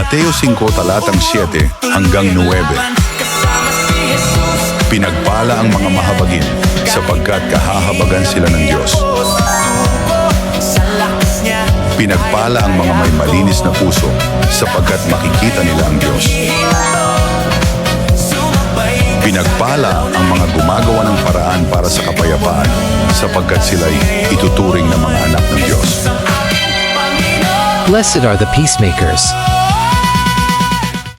Mateo 5 talatang 7 hanggang 9. Pinagpala ang mga mahabagin, sapagkat kahahabagan sila ng Diyos. Pinagpala ang mga may malinis na puso, sapagkat makikita nila ang Diyos. Pinagpala ang mga gumagawa ng paraan para sa kapayapaan, sapagkat sila'y ituturing na mga anak ng Diyos. Blessed are the peacemakers,